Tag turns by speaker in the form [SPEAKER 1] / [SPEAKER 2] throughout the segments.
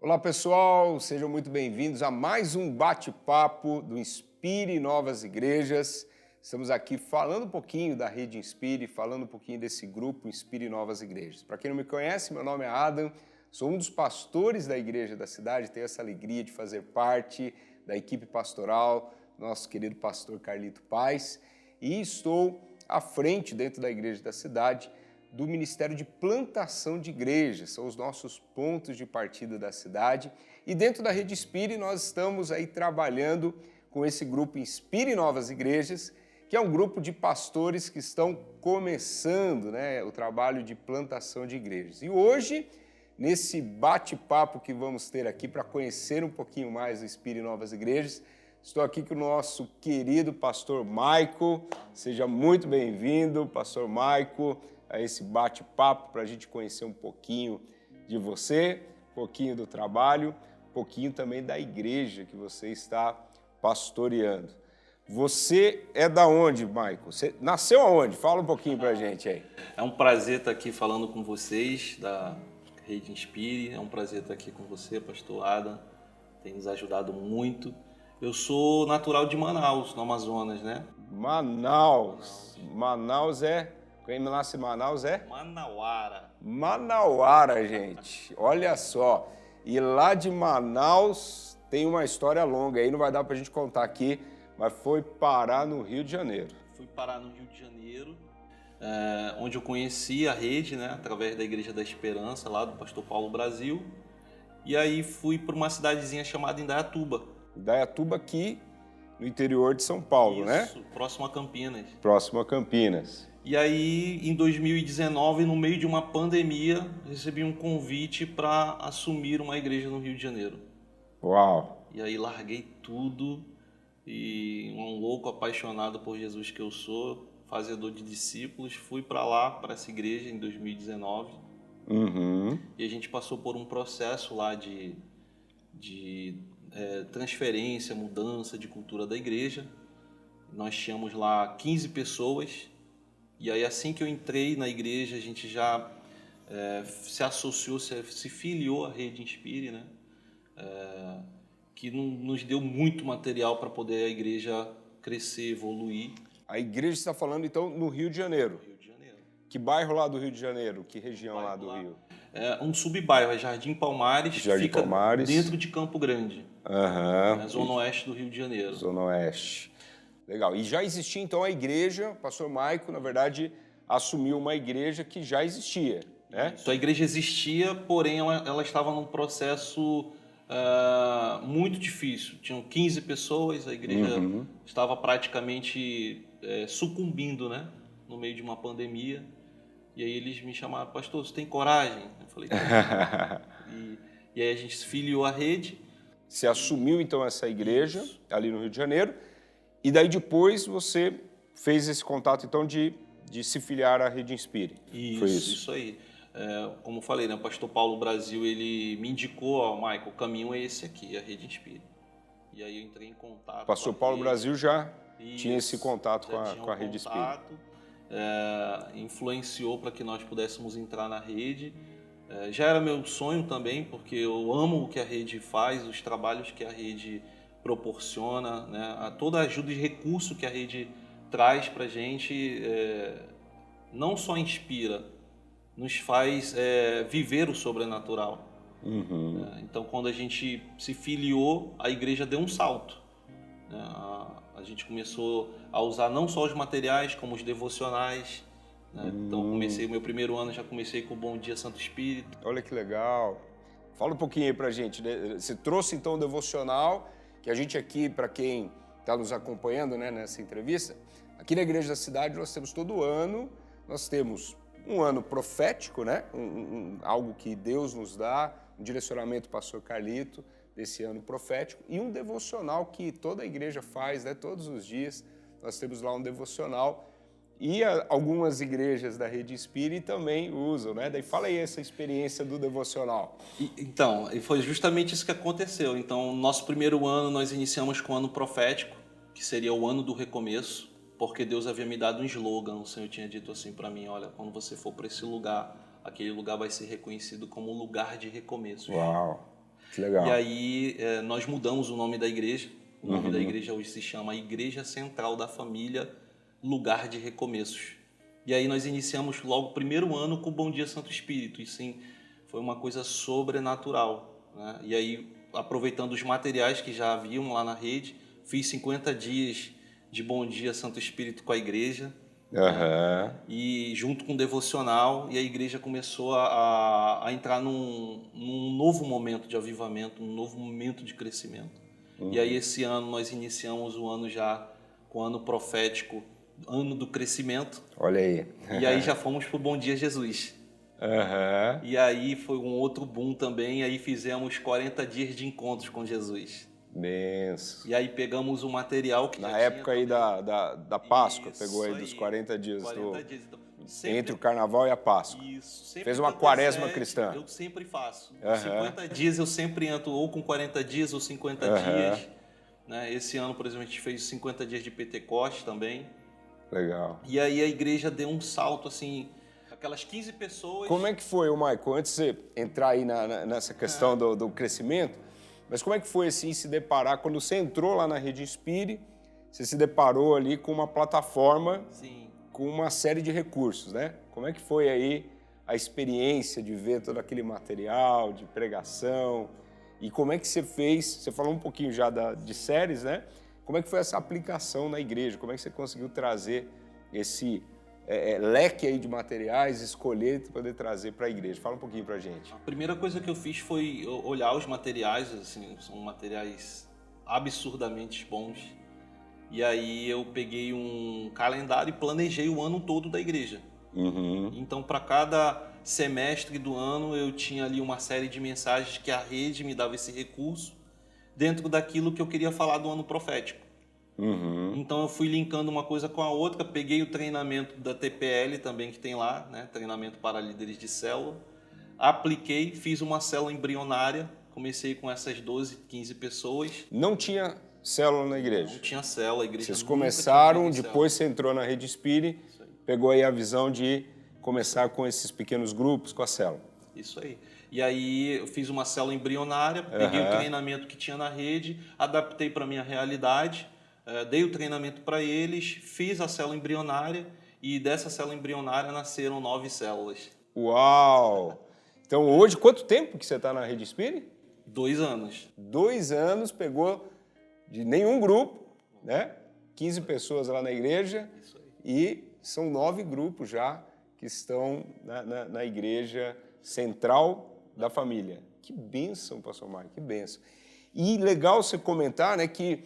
[SPEAKER 1] Olá pessoal, sejam muito bem-vindos a mais um bate-papo do Inspire Novas Igrejas. Estamos aqui falando um pouquinho da Rede Inspire, falando um pouquinho desse grupo Inspire Novas Igrejas. Para quem não me conhece, meu nome é Adam, sou um dos pastores da igreja da cidade, tenho essa alegria de fazer parte da equipe pastoral, nosso querido pastor Carlito Paz, e estou à frente dentro da igreja da cidade do Ministério de Plantação de Igrejas, são os nossos pontos de partida da cidade. E dentro da Rede Inspire nós estamos aí trabalhando com esse grupo Inspire Novas Igrejas, que é um grupo de pastores que estão começando, o trabalho de plantação de igrejas. E hoje, nesse bate-papo que vamos ter aqui para conhecer um pouquinho mais do Inspire Novas Igrejas, estou aqui com o nosso querido pastor Maico. Seja muito bem-vindo, pastor Maico, a esse bate-papo para a gente conhecer um pouquinho de você, um pouquinho do trabalho, um pouquinho também da igreja que você está pastoreando. Você é da onde, Maico? Você nasceu aonde? Fala um pouquinho para a gente aí.
[SPEAKER 2] É um prazer estar aqui falando com vocês da Rede Inspire, é um prazer estar aqui com você, pastor Adam, tem nos ajudado muito. Eu sou natural de Manaus, no Amazonas, né?
[SPEAKER 1] Manaus é... Quem nasce em Manaus é?
[SPEAKER 2] Manauara.
[SPEAKER 1] Manauara, gente. Olha só. E lá de Manaus tem uma história longa. Aí não vai dar pra gente contar aqui, mas foi parar no Rio de Janeiro.
[SPEAKER 2] Fui parar no Rio de Janeiro, onde eu conheci a rede, né? Através da Igreja da Esperança, lá do pastor Paulo Brasil. E aí fui para uma cidadezinha chamada Indaiatuba.
[SPEAKER 1] Indaiatuba aqui no interior de São Paulo, né?
[SPEAKER 2] Isso, próximo a Campinas.
[SPEAKER 1] Próximo a Campinas.
[SPEAKER 2] E aí, em 2019, no meio de uma pandemia, recebi um convite para assumir uma igreja no Rio de Janeiro.
[SPEAKER 1] Uau!
[SPEAKER 2] E aí larguei tudo e um louco apaixonado por Jesus que eu sou, fazedor de discípulos, fui para lá, para essa igreja em 2019. E a gente passou por um processo lá de transferência, mudança de cultura da igreja. Nós tínhamos lá 15 pessoas. E aí, assim que eu entrei na igreja, a gente já se associou, se filiou à Rede Inspire, né? Que nos deu muito material para poder a igreja crescer, evoluir.
[SPEAKER 1] A igreja está falando, então, no Rio de Janeiro.
[SPEAKER 2] Rio de Janeiro.
[SPEAKER 1] Que bairro lá do Rio de Janeiro? Que região lá do Rio?
[SPEAKER 2] É um subbairro, é Jardim Palmares, fica dentro de Campo Grande, na zona oeste do Rio de Janeiro.
[SPEAKER 1] Zona oeste. Legal. E já existia, então, a igreja, o pastor Maico, na verdade, assumiu uma igreja que já existia, né?
[SPEAKER 2] Isso, a igreja existia, porém ela estava num processo muito difícil. Tinham 15 pessoas, a igreja estava praticamente sucumbindo, né? No meio de uma pandemia. E aí eles me chamaram, pastor, você tem coragem? Eu falei, e aí a gente se filiou à rede.
[SPEAKER 1] Você assumiu, então, essa igreja ali no Rio de Janeiro. E daí depois você fez esse contato, então, de se filiar à Rede Inspire.
[SPEAKER 2] Isso aí. Como eu falei, né, o pastor Paulo Brasil, ele me indicou, Michael, o caminho é esse aqui, a Rede Inspire. E aí eu entrei em contato.
[SPEAKER 1] O pastor Paulo Brasil já tinha esse contato com a Rede Inspire.
[SPEAKER 2] Influenciou para que nós pudéssemos entrar na rede. Já era meu sonho também, porque eu amo o que a rede faz, os trabalhos que a rede proporciona, né? Toda a ajuda e recurso que a rede traz para a gente não só inspira, nos faz viver o sobrenatural. Então, quando a gente se filiou, a igreja deu um salto, né? A gente começou a usar não só os materiais, como os devocionais, né? Então, meu primeiro ano, já comecei com o Bom Dia Santo Espírito.
[SPEAKER 1] Olha que legal. Fala um pouquinho aí pra gente, né? Você trouxe, então, o devocional, que a gente aqui, para quem está nos acompanhando, né, nessa entrevista, aqui na Igreja da Cidade nós temos todo ano, nós temos um ano profético, né, algo que Deus nos dá, um direcionamento do pastor Carlito, desse ano profético, e um devocional que toda a igreja faz, né, todos os dias, nós temos lá um devocional, e algumas igrejas da Rede Inspire também usam, né? Daí fala aí essa experiência do devocional.
[SPEAKER 2] Então, foi justamente isso que aconteceu. Então, nosso primeiro ano nós iniciamos com o ano profético, que seria o ano do recomeço, porque Deus havia me dado um slogan, o Senhor tinha dito assim para mim, olha, quando você for para esse lugar, aquele lugar vai ser reconhecido como um lugar de recomeços.
[SPEAKER 1] Uau! Que legal.
[SPEAKER 2] E aí nós mudamos o nome da igreja. O nome da igreja hoje se chama Igreja Central da Família, Lugar de Recomeços. E aí nós iniciamos logo o primeiro ano com o Bom Dia Santo Espírito. E sim, foi uma coisa sobrenatural, né? E aí, aproveitando os materiais que já haviam lá na rede, fiz 50 dias de Bom Dia Santo Espírito com a igreja. Né? E junto com o devocional, e a igreja começou a entrar num novo momento de avivamento, um novo momento de crescimento. E aí esse ano nós iniciamos o ano já com o ano profético, ano do crescimento.
[SPEAKER 1] Olha aí.
[SPEAKER 2] E aí já fomos pro Bom Dia Jesus. E aí foi um outro boom também, aí fizemos 40 dias de encontros com Jesus.
[SPEAKER 1] Benção.
[SPEAKER 2] E aí pegamos o material que
[SPEAKER 1] na
[SPEAKER 2] já
[SPEAKER 1] época
[SPEAKER 2] tinha
[SPEAKER 1] aí da Páscoa,
[SPEAKER 2] Isso
[SPEAKER 1] pegou aí dos 40 dias,
[SPEAKER 2] 40 dias. Então, sempre,
[SPEAKER 1] entre o Carnaval e a Páscoa.
[SPEAKER 2] Isso, sempre
[SPEAKER 1] Fez uma
[SPEAKER 2] que
[SPEAKER 1] quaresma
[SPEAKER 2] antecede,
[SPEAKER 1] cristã.
[SPEAKER 2] Eu sempre faço. 50 dias eu sempre entro ou com 40 dias ou 50 dias. Né? Esse ano, por exemplo, a gente fez 50 dias de Pentecoste também.
[SPEAKER 1] Legal.
[SPEAKER 2] E aí a igreja deu um salto, assim, aquelas 15 pessoas...
[SPEAKER 1] Como é que foi, Michael, antes de você entrar aí nessa questão do crescimento, mas como é que foi, assim, se deparar, quando você entrou lá na Rede Inspire, você se deparou ali com uma plataforma,
[SPEAKER 2] Sim.
[SPEAKER 1] com uma série de recursos, né? Como é que foi aí a experiência de ver todo aquele material, de pregação, e como é que você fez, você falou um pouquinho já de séries, né? Como é que foi essa aplicação na igreja? Como é que você conseguiu trazer esse leque aí de materiais, escolher e poder trazer para a igreja? Fala um pouquinho para a gente.
[SPEAKER 2] A primeira coisa que eu fiz foi olhar os materiais, assim, são materiais absurdamente bons. E aí eu peguei um calendário e planejei o ano todo da igreja. Então, para cada semestre do ano, eu tinha ali uma série de mensagens que a rede me dava esse recurso dentro daquilo que eu queria falar do ano profético. Então eu fui linkando uma coisa com a outra, peguei o treinamento da TPL também que tem lá, né? Treinamento para líderes de célula, apliquei, fiz uma célula embrionária, comecei com essas 12, 15 pessoas.
[SPEAKER 1] Não tinha célula na igreja?
[SPEAKER 2] Não tinha célula, a igreja
[SPEAKER 1] Vocês
[SPEAKER 2] nunca
[SPEAKER 1] começaram,
[SPEAKER 2] tinha
[SPEAKER 1] depois você entrou na Rede Inspire, pegou aí a visão de começar com esses pequenos grupos, com a célula.
[SPEAKER 2] Isso aí. E aí eu fiz uma célula embrionária, peguei o treinamento que tinha na rede, adaptei para a minha realidade, dei o treinamento para eles, fiz a célula embrionária e dessa célula embrionária nasceram 9 células.
[SPEAKER 1] Uau! Então hoje, quanto tempo que você está na Rede Inspire?
[SPEAKER 2] 2 anos.
[SPEAKER 1] 2 anos, pegou de nenhum grupo, né? 15 pessoas lá na igreja.
[SPEAKER 2] Isso aí.
[SPEAKER 1] E são 9 grupos já que estão na igreja central da família. Que bênção, pastor Mário, que bênção. E legal você comentar, né, que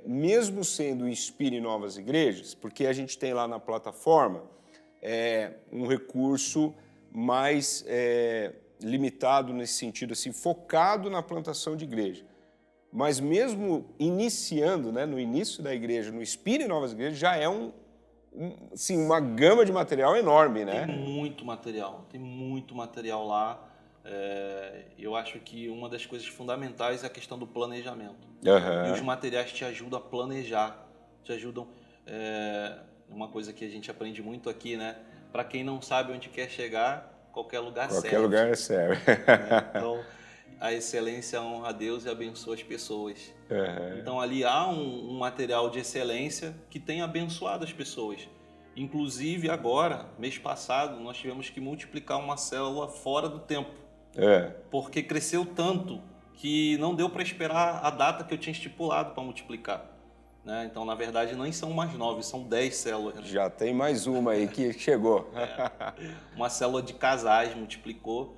[SPEAKER 1] mesmo sendo Inspire Novas Igrejas, porque a gente tem lá na plataforma um recurso mais limitado nesse sentido, assim, focado na plantação de igreja. Mas mesmo iniciando, né, no início da igreja, no Inspire Novas Igrejas, já é assim, uma gama de material enorme, né?
[SPEAKER 2] Tem muito material lá. Eu acho que uma das coisas fundamentais é a questão do planejamento. E os materiais te ajudam a planejar, te ajudam... uma coisa que a gente aprende muito aqui, né? Para quem não sabe onde quer chegar, qualquer lugar serve.
[SPEAKER 1] Qualquer lugar serve.
[SPEAKER 2] Então, a excelência honra a Deus e abençoa as pessoas.
[SPEAKER 1] Uhum.
[SPEAKER 2] Então, ali há um material de excelência que tem abençoado as pessoas. Inclusive, agora, mês passado, nós tivemos que multiplicar uma célula fora do tempo. Porque cresceu tanto que não deu para esperar a data que eu tinha estipulado para multiplicar. Né? Então, na verdade, não são mais 9, são 10 células.
[SPEAKER 1] Já tem mais uma aí que chegou.
[SPEAKER 2] Uma célula de casais multiplicou.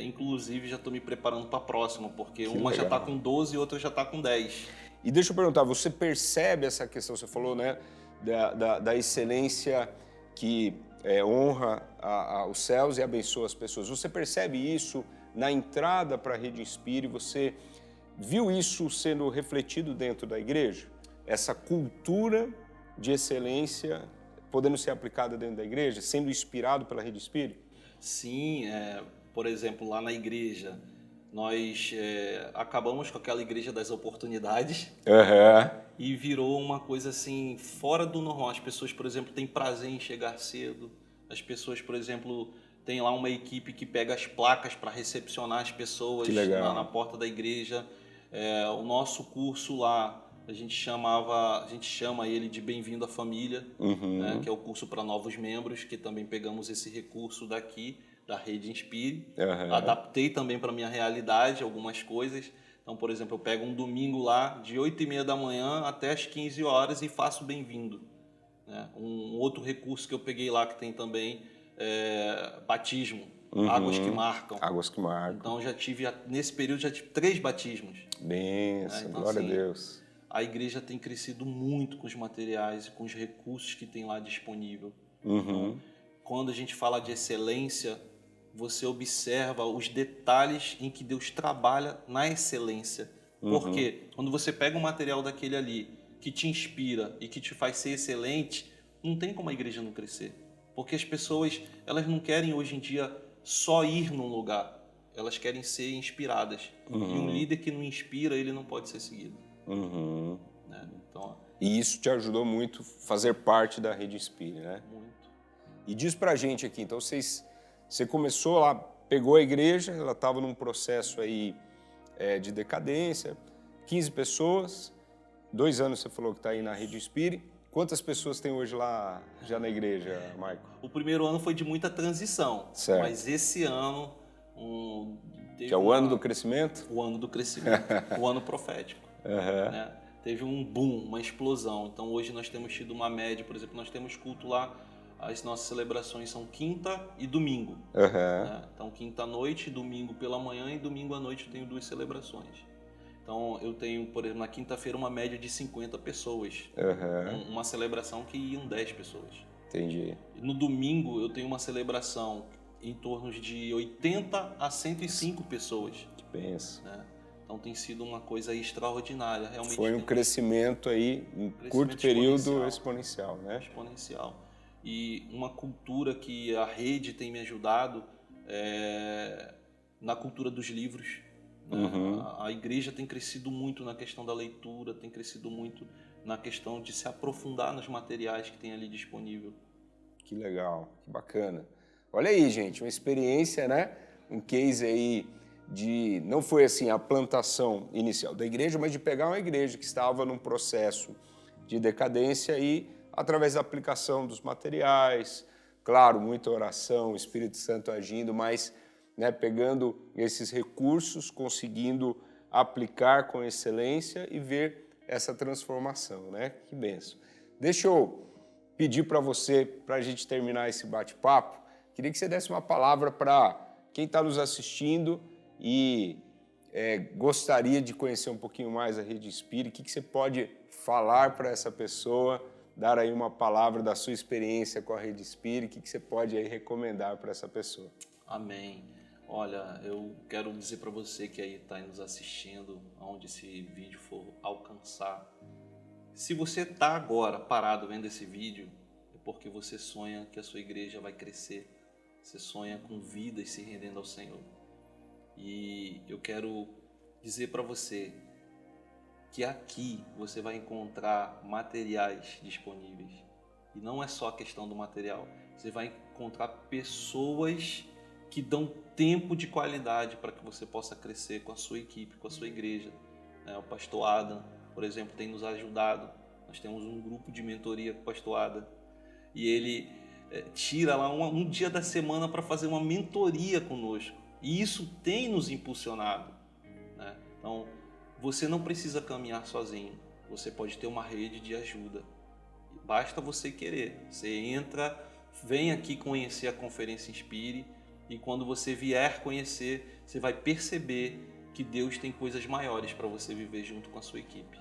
[SPEAKER 2] Inclusive, já estou me preparando para a próxima, porque uma já está com 12 e outra já está com 10.
[SPEAKER 1] E deixa eu perguntar, você percebe essa questão, você falou, né, da excelência que honra os céus e abençoa as pessoas. Você percebe isso na entrada para a Rede Inspire? Você viu isso sendo refletido dentro da igreja? Essa cultura de excelência podendo ser aplicada dentro da igreja, sendo inspirado pela Rede Inspire?
[SPEAKER 2] Sim, por exemplo, lá na igreja, nós acabamos com aquela igreja das oportunidades e virou uma coisa assim, fora do normal. As pessoas, por exemplo, têm prazer em chegar cedo. As pessoas, por exemplo, tem lá uma equipe que pega as placas para recepcionar as pessoas na porta da igreja. O nosso curso lá, a gente chama ele de Bem-vindo à Família, né, que é o curso para novos membros, que também pegamos esse recurso daqui, da Rede Inspire. Adaptei também para a minha realidade algumas coisas. Então, por exemplo, eu pego um domingo lá, de 8h30 da manhã até as 15 horas e faço Bem-vindo. Né? Um outro recurso que eu peguei lá que tem também batismo, águas que marcam.
[SPEAKER 1] Águas que marcam.
[SPEAKER 2] Então, nesse período, já tive 3 batismos.
[SPEAKER 1] Benção, então, glória
[SPEAKER 2] assim,
[SPEAKER 1] a Deus.
[SPEAKER 2] A igreja tem crescido muito com os materiais e com os recursos que tem lá disponível. Então, quando a gente fala de excelência, você observa os detalhes em que Deus trabalha na excelência. Porque quando você pega um material daquele ali, que te inspira e que te faz ser excelente, não tem como a igreja não crescer. Porque as pessoas, elas não querem hoje em dia só ir num lugar. Elas querem ser inspiradas. E um líder que não inspira, ele não pode ser seguido. Né? Então,
[SPEAKER 1] e isso te ajudou muito a fazer parte da Rede Inspire, né?
[SPEAKER 2] Muito.
[SPEAKER 1] E diz pra gente aqui, então você começou lá, pegou a igreja, ela estava num processo aí de decadência, 15 pessoas, 2 anos você falou que está aí na Rede Inspire. Quantas pessoas tem hoje lá já na igreja, Michael?
[SPEAKER 2] O primeiro ano foi de muita transição,
[SPEAKER 1] certo.
[SPEAKER 2] Mas esse ano...
[SPEAKER 1] que é o ano do crescimento?
[SPEAKER 2] O ano do crescimento, o ano profético. Né? Teve um boom, uma explosão. Então hoje nós temos tido uma média, por exemplo, nós temos culto lá, as nossas celebrações são quinta e domingo. Né? Então quinta à noite, domingo pela manhã e domingo à noite eu tenho 2 celebrações. Então eu tenho, por exemplo, na quinta-feira uma média de 50 pessoas. Uma celebração que iam 10 pessoas.
[SPEAKER 1] Entendi.
[SPEAKER 2] No domingo eu tenho uma celebração em torno de 80 a 105 pessoas.
[SPEAKER 1] Que pensa.
[SPEAKER 2] Né? Então tem sido uma coisa extraordinária. Realmente
[SPEAKER 1] foi um crescimento aí, em curto período, exponencial, né?
[SPEAKER 2] Exponencial. E uma cultura que a rede tem me ajudado na cultura dos livros. Né? A igreja tem crescido muito na questão da leitura, tem crescido muito na questão de se aprofundar nos materiais que tem ali disponível.
[SPEAKER 1] Que legal, que bacana. Olha aí, gente, uma experiência, né? Um case aí de... Não foi assim a plantação inicial da igreja, mas de pegar uma igreja que estava num processo de decadência e, através da aplicação dos materiais, claro, muita oração, o Espírito Santo agindo, mas né, pegando esses recursos, conseguindo aplicar com excelência e ver essa transformação, né? Que bênção. Deixa eu pedir para você, para a gente terminar esse bate-papo, queria que você desse uma palavra para quem está nos assistindo e gostaria de conhecer um pouquinho mais a Rede Inspire. O que você pode falar para essa pessoa, dar aí uma palavra da sua experiência com a Rede Inspire, o que você pode aí recomendar para essa pessoa?
[SPEAKER 2] Amém. Olha, eu quero dizer para você que aí está nos assistindo, onde esse vídeo for alcançar. Se você está agora parado vendo esse vídeo, é porque você sonha que a sua igreja vai crescer. Você sonha com vidas se rendendo ao Senhor. E eu quero dizer para você que aqui você vai encontrar materiais disponíveis. E não é só a questão do material. Você vai encontrar pessoas que dão tempo de qualidade para que você possa crescer com a sua equipe, com a sua igreja. O pastor Adam, por exemplo, tem nos ajudado. Nós temos um grupo de mentoria com o pastor Adam. E ele tira lá um dia da semana para fazer uma mentoria conosco. E isso tem nos impulsionado. Né? Então, você não precisa caminhar sozinho. Você pode ter uma rede de ajuda. Basta você querer. Você entra, vem aqui conhecer a Conferência Inspire. E quando você vier conhecer, você vai perceber que Deus tem coisas maiores para você viver junto com a sua equipe.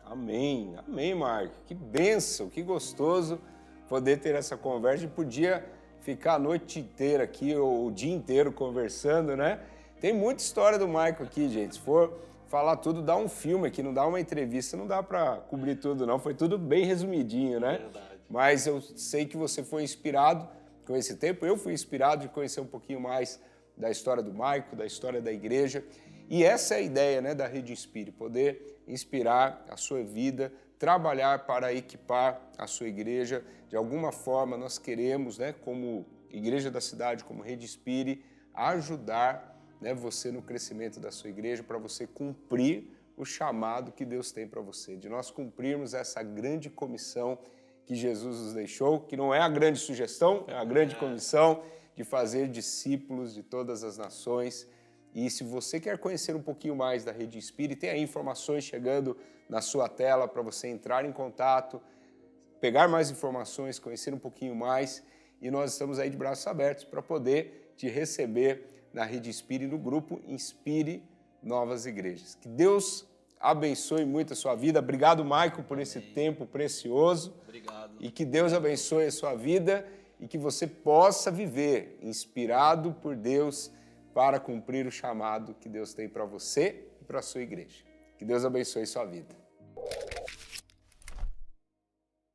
[SPEAKER 1] Amém, amém, Marco. Que bênção, que gostoso poder ter essa conversa. Podia ficar a noite inteira aqui, ou o dia inteiro conversando, né? Tem muita história do Marco aqui, gente. Se for falar tudo, dá um filme aqui, não dá uma entrevista, não dá para cobrir tudo, não. Foi tudo bem resumidinho, né?
[SPEAKER 2] Verdade.
[SPEAKER 1] Mas eu sei que você foi inspirado com esse tempo. Eu fui inspirado de conhecer um pouquinho mais da história do Maico, da história da igreja. E essa é a ideia, né, da Rede Inspire, poder inspirar a sua vida, trabalhar para equipar a sua igreja. De alguma forma nós queremos, né, como Igreja da Cidade, como Rede Inspire, a ajudar, né, você no crescimento da sua igreja, para você cumprir o chamado que Deus tem para você, de nós cumprirmos essa grande comissão que Jesus nos deixou, que não é a grande sugestão, é a grande comissão de fazer discípulos de todas as nações. E se você quer conhecer um pouquinho mais da Rede Inspire, tem aí informações chegando na sua tela para você entrar em contato, pegar mais informações, conhecer um pouquinho mais. E nós estamos aí de braços abertos para poder te receber na Rede Inspire, no grupo Inspire Novas Igrejas. Que Deus abençoe muito a sua vida. Obrigado, Maico, por esse tempo precioso.
[SPEAKER 2] Obrigado.
[SPEAKER 1] E que Deus abençoe a sua vida e que você possa viver inspirado por Deus para cumprir o chamado que Deus tem para você e para a sua igreja. Que Deus abençoe a sua vida.